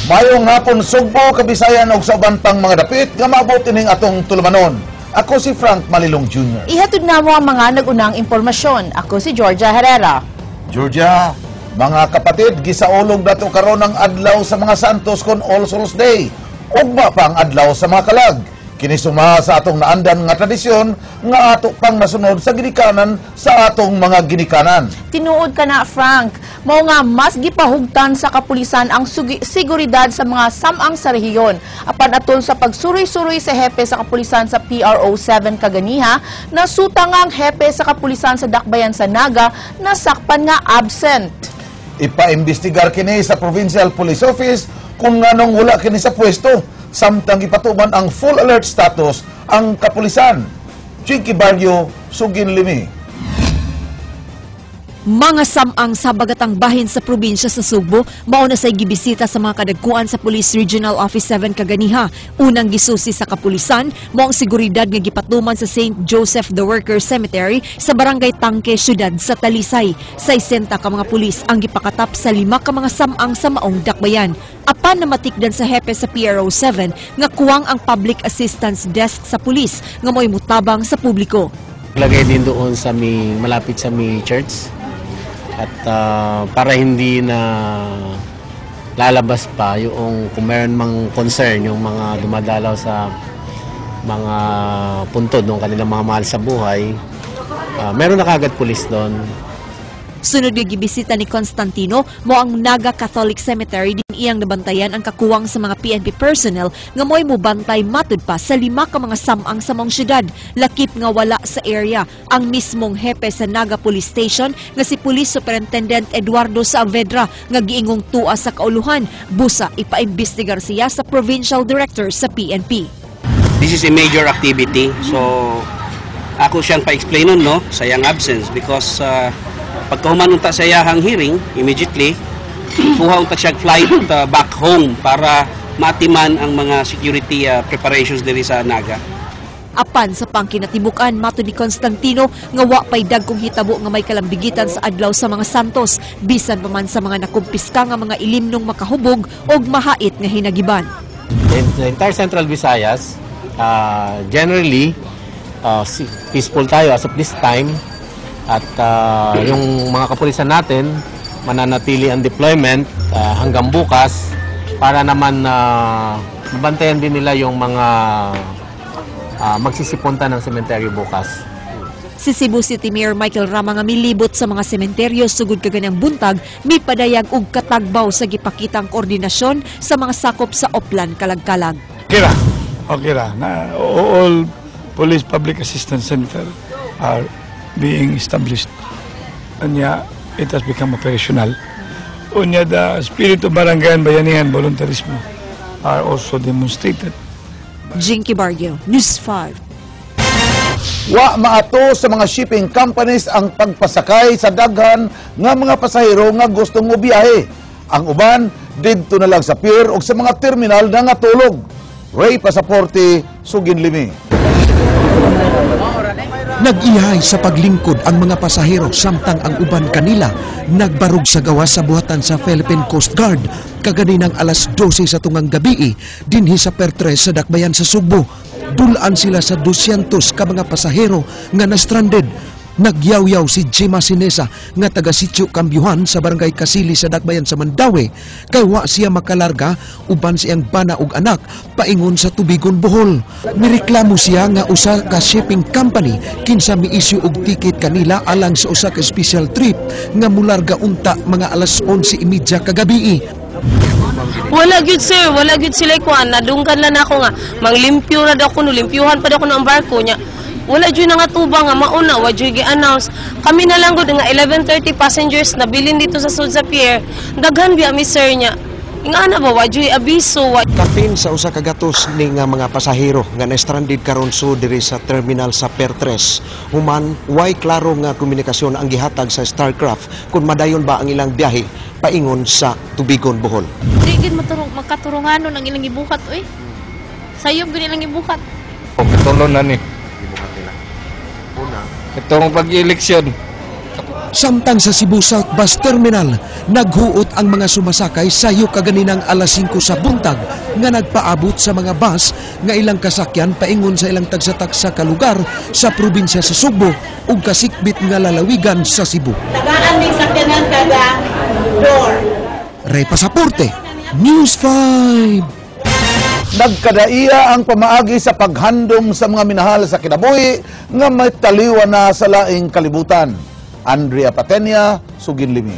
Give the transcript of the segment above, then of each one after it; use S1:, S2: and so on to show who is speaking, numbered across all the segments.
S1: Mayong hapon Sugbo, Kabisayan ug sa uban pang mga dapit nga maabot ning atong tulumanon. Ako si Frank Malilong Jr.
S2: Ihatod na mo ang mga nagunang impormasyon. Ako si Georgia Herrera.
S1: Georgia, mga kapatid, gisaulog nato karon ang adlaw sa mga Santos kon All Souls Day. Ugma pa ang adlaw sa mga kalag. Kini suma sa atong naandan nga tradisyon nga ato pang nasunod sa ginikanan sa atong mga ginikanan.
S2: Tinuod ka na, Frank. Mao nga mas gipahugtan sa kapulisan ang seguridad sa mga samang sa rehiyon. Apan atol sa pagsuroy-suroy sa hepe sa kapulisan sa PRO 7 kaganiha, nasutang ang hepe sa kapulisan sa Dakbayan sa Naga nasakpan nga absent.
S1: Ipaimbestigar kini sa Provincial Police Office kung nganong wala kini sa pwesto. Samtang ipatuman ang full alert status ang kapulisan. Chinky Barrio, Sugin Limi.
S3: Mga samang sa bagatang bahin sa probinsya sa Sugbo, mauna say gibisita sa mga kadagkuan sa Police Regional Office 7 kaganiha. Unang gisusi sa kapulisan, mo ang seguridad nga gipatuman sa St. Joseph the Workers Cemetery sa Barangay Tangke, Syudad sa Talisay. 60 ka mga pulis ang gipakatap sa 5 ka mga samang sa maong dakbayan. Apan na matikdan sa hepe sa PRO 7 nga kuwang ang Public Assistance Desk sa pulis nga mo'y mutabang sa publiko.
S4: Lagay din doon sa malapit sa church. At para hindi na lalabas pa yung kung meron mang concern yung mga dumadalaw sa mga puntod ng kanilang mga mahal sa buhay, meron na kagad pulis doon.
S3: Sunod nga gibisita ni Constantino mo ang Naga Catholic Cemetery din iyang nabantayan ang kakuwang sa mga PNP personnel nga mo'y mubantay matud pa sa 5 ka mga samang sa mong syudad. Lakip nga wala sa area ang mismong hepe sa Naga Police Station nga si Police Superintendent Eduardo Saavedra nga giingong tua sa kauluhan. Busa ipaimbestigar siya sa Provincial Director sa PNP.
S5: This is a major activity, so ako siyang pa-explain nun, no, sa iyang absence because pagkahumanunta sa iyahang hearing, immediately, kuha unta siya flight back home para matiman ang mga security preparations diri sa Naga.
S3: Apan sa pangkinatibukan, mato ni Constantino nga wa pay dagkong hitabo nga may kalambigitan sa adlaw sa mga Santos, bisan pa man sa mga nakumpiska nga mga ilimnong makahubog og mahait nga hinagiban.
S4: In the entire Central Visayas, generally, peaceful tayo as of this time. At yung mga kapulisan natin, mananatili ang deployment hanggang bukas para naman mabantayan din nila yung mga magsisipunta ng sementeryo bukas.
S3: Si Cebu City Mayor Michael Rama nga milibot sa mga sementeryo sugod kaganang buntag, may padayag og katagbaw sa gipakitang koordinasyon sa mga sakop sa Oplan Kalagkalag.
S6: Okay ra. All Police Public Assistance Center are being established. Unya, it has become operational. Unya, the spirit of barangay and bayanihan, voluntarismo are also demonstrated.
S3: Jinky Barrio, News 5.
S1: Wa maato sa mga shipping companies ang pagpasakay sa daghan nga mga pasahero nga gustong mobiyahe. Ang uban didto na lang sa pier o sa mga terminal na natulog. Ray Pasaporte, Sugin Limi.
S7: Nag-ihay sa paglingkod ang mga pasahero samtang ang uban kanila nagbarug sa gawas sa buhatan sa Philippine Coast Guard kaganinang alas 12 sa tungang gabi dinhi sa Pier 3 sa Dakbayan sa Sugbo. Dulaan sila sa 200 ka mga pasahero nga na-stranded. Nagyaw-yaw si Jima Sinesa nga taga Sitio Kambyuhan sa Barangay Kasili sa Dakbayan sa Mandawi kay wa siya makalarga uban siyang bana ug anak paingon sa Tubigon, Bohol. Nireklamo siya nga usa ka shipping company kinsa mi-issue og ticket kanila alang sa usa ka special trip nga mularga unta mga alas 11:30 kagabi.
S8: Wala gyud sir, wala gyud sila kuan, nadunggan lang ako nga manglimpyo ra daw ko, limpyuhan pa daw ko ng barko niya. Wala dyan nga tuba nga mauna, wa dyan gi-announce. Kami na lang gud nga 11:30 passengers na bilin dito sa Sud sa Pier. Daghan biya mi sir niya. Nga na ba, wa dyan abiso.
S7: Kapin sa usa ka gatos ni nga mga pasahero nga na-stranded karon so diri sa terminal sa Pier 3. Human, way klaro nga komunikasyon ang gihatag sa Starcraft kung madayon ba ang ilang biyahe paingon sa Tubigon, Bohol.
S9: Di gid magkaturunganon ang ilang ibuhat oy. Sayop gid ilang ibuhat.
S10: Katulon na ni. Itong pag-eleksyon,
S7: Samtang sa Cebu South Bus Terminal, naghuot ang mga sumasakay sayo kaganinang alas 5 sa buntag nga nagpaabot sa mga bus nga ilang kasakyan paingon sa ilang tagsa-tagsa ka lugar sa probinsya sa Sugbo ug kasikbit nga lalawigan sa Cebu.
S10: Tagaan din sakyanan kada door.
S7: Ray Pasaporte, News 5.
S1: Nagkadaiya ang pamaagi sa paghandom sa mga minahal sa kinabuhi nga may taliwan na sa laing kalibutan. Andrea Patenya, Suginlimi.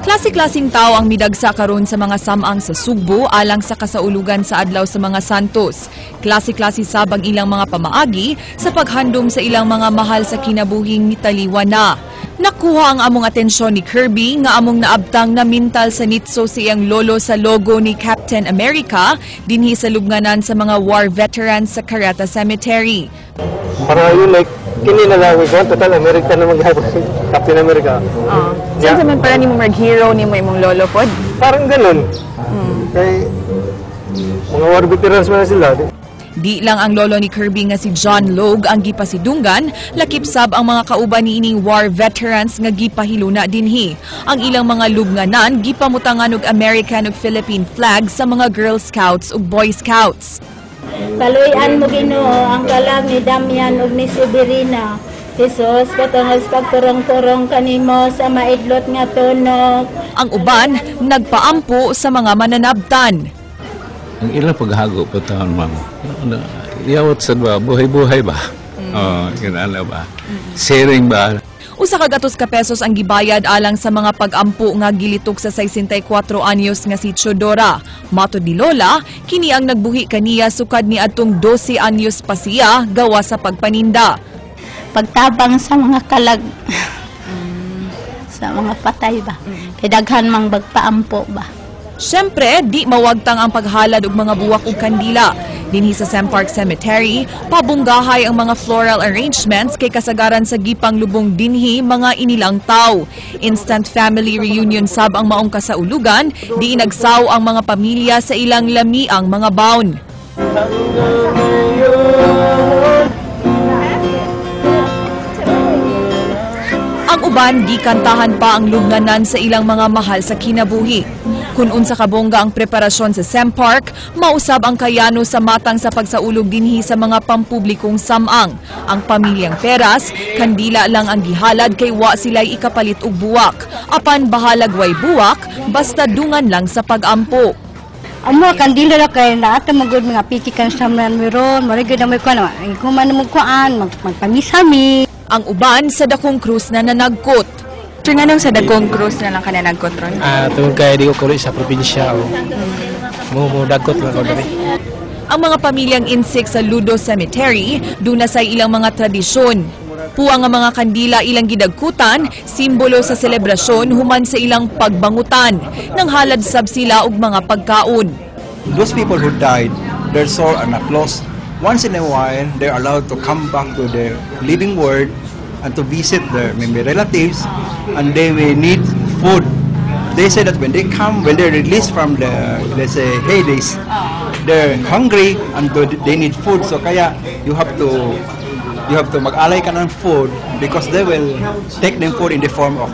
S3: Klase-klaseng tao ang midagsa karon sa mga samang sa Sugbo alang sa kasaulugan sa adlaw sa mga santos. Klase-klase sab ang ilang mga pamaagi sa paghandom sa ilang mga mahal sa kinabuhing mitaliwan na. Nakuha ang among atensyon ni Kirby nga among naabtang na mintal sa nitso sa iyang lolo sa logo ni Captain America dinhi sa lubnganan sa mga war veterans sa Carata Cemetery.
S4: Para yun like, kini na lang ko, total American naman gaya Captain America.
S2: Saan sa man para ni mo mag-hero ni mo imong lolo pod?
S4: Parang ganun. Kaya, mga war veterans man sila.
S3: Di lang ang lolo ni Kirby nga si John Logue ang gipasidunggan, lakip sab ang mga kauban niining war veterans nga gipahiluna dinhi. Ang ilang mga lubnganan gipamutangan og American ug Philippine flag sa mga Girl Scouts ug Boy Scouts.
S10: Kaluyan mo Ginoo ang kalag ni Damian ug ni Severina. Jesus, patungos pagturong-turong kanimo sa maidlot nga tunog.
S3: Ang uban nagpaampo sa mga mananabtan.
S11: Ang ilang paghago po taon, ma'am. Iyawat sa ba? Buhay-buhay ba? Kinala ba? Sharing ba?
S3: Usa ka gatos ka pesos ang gibayad alang sa mga pag-ampo nga gilitok sa 64 anyos nga si Chodora. Mato di Lola, kini ang nagbuhi kaniya sukad ni atong 12 anyos pa siya gawa sa pagpaninda.
S10: Pagtabang sa mga kalag, sa mga patay ba? Kaya mang bagpaampo ba?
S3: Siyempre, di mawagtang ang paghalad og mga buwak ug kandila. Dinhi sa Sempark Cemetery, pabunggahay ang mga floral arrangements kay kasagaran sa gipang lubong dinhi mga inilang taw. Instant family reunion sab ang maong kasaulugan, di inagsaw ang mga pamilya sa ilang lamiang mga bawn. Ang uban, gikantahan pa ang lubnganan sa ilang mga mahal sa kinabuhi. Kung unsa kabongga ang preparasyon sa Sempark, mausab ang kayano sa matang sa pagsaulog dinhi sa mga pampublikong samang. Ang pamilyang Peras, kandila lang ang gihalad kay wa sila'y ikapalit og buwak. Apan bahalag way buwak, basta dungan lang sa pag-ampo.
S10: Amo kandila ra kay naata magud mga pitikan samran meron, marigid na may kuan, kuman mo kuan, magpamisami.
S3: Ang uban sa dakong krus na nanagkot. Nganong sa Dagong Cruz na lang ka na nagkotron?
S4: Tungkol kaya di ko kulit sa probinsya. Mo dagkot lang ko dari.
S3: Ang mga pamilyang insik sa Ludo Cemetery, duna sa ilang mga tradisyon. Puwang ang mga kandila ilang gidagkutan, simbolo sa selebrasyon human sa ilang pagbangutan. Nang halad sab sila og mga pagkaon.
S12: Those people who died, their soul are not lost. Once in a while, they're allowed to come back to their living world and to visit their maybe relatives, and they will need food. They say that when they come, when they're released from the, let's say, Hades, they're hungry and they need food. So kaya you have to mag-alay ka ng food because they will take them food in the form of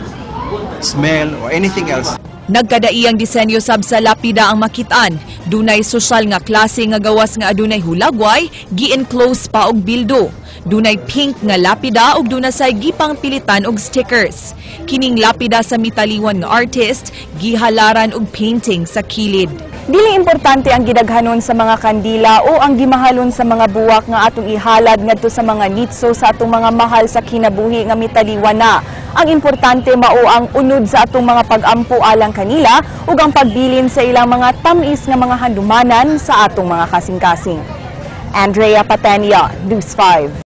S12: smell or anything else.
S3: Nagkadaiyang disenyo sab sa lapida ang makitaan. Dunay sosyal nga klase nga gawas nga adunay hulagway, gi-enclose pa og bildo. Dunay pink nga lapida ug dunay say gipang pilitan og stickers. Kining lapida sa mitaliwan nga artist, gihalaran og painting sa kilid. Dili importante ang gidaghanon sa mga kandila o ang gimahalon sa mga buwak nga atong ihalad ngadto sa mga nitso sa atong mga mahal sa kinabuhi nga mitaliwan na. Ang importante mao ang unod sa atong mga pag-ampo alang kanila ug ang pagbilin sa ilang mga tamis nga mga handumanan sa atong mga kasing-kasing. Andrea Patenya, News 5.